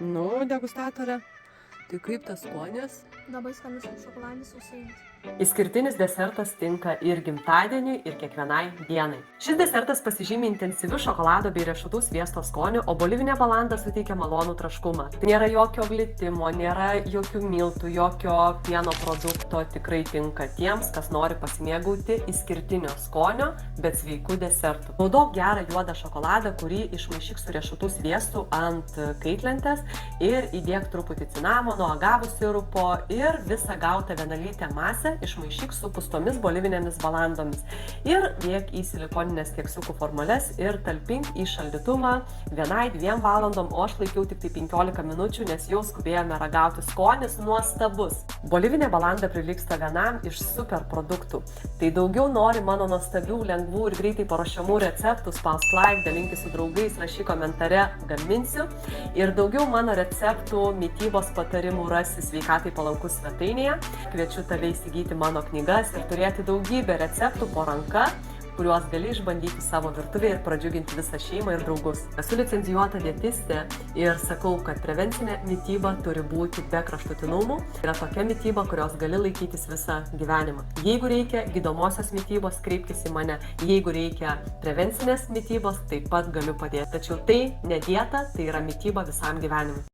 Nu, degustatorė, tai kaip tas skonis? Labai skanus šokoladas sausainiais. Išskirtinis desertas tinka ir gimtadieniui, ir kiekvienai dienai. Šis desertas pasižymi intensyviu šokolado bei riešutų sviesto skoniu, o bolivinė balanda suteikia malonų traškumą. Tai nėra jokio glitimo, nėra jokių miltų, jokio pieno produkto, tikrai tinka tiems, kas nori pasimėgauti išskirtinio skonio, bet sveikų desertų. Naudok gerą juodą šokoladą, kurį išmaišyk su riešutų sviestu ant kaitlentės ir įdėk truputį cinamono, agavų sirupo ir visą gautą vienalytę masę išmaišyk su pustomis bolivinėmis balandomis ir dėk į silikoninės keksiukų formules ir talpink į šaldytuvą 1-2 valandom, o aš laikiau tik tai 15 minučių, nes jau skubėjome ragauti. Skonis nuostabus. Bolivinė balanda prilygsta vienam iš super produktų. Tai daugiau nori mano nuostabių, lengvų ir greitai paruošiamų receptų, spausk like, dalinkis su draugais, rašyk komentare, gaminsiu. Ir daugiau mano receptų, mitybos patarimų rasi Sveikatai palankus svetainėje. Kviečiu tave įsigyti mano knygas ir turėti daugybę receptų po ranka, kuriuos gali išbandyti savo virtuvėje ir pradžiuginti visą šeimą ir draugus. Esu licencijuota dietistė ir sakau, kad prevencinė mityba turi būti be kraštutinumų. Yra tokia mityba, kurios gali laikytis visą gyvenimą. Jeigu reikia gydomosios mitybos, kreipkis į mane. Jeigu reikia prevencinės mitybos, taip pat galiu padėti. Tačiau tai ne dieta, tai yra mityba visam gyvenimui.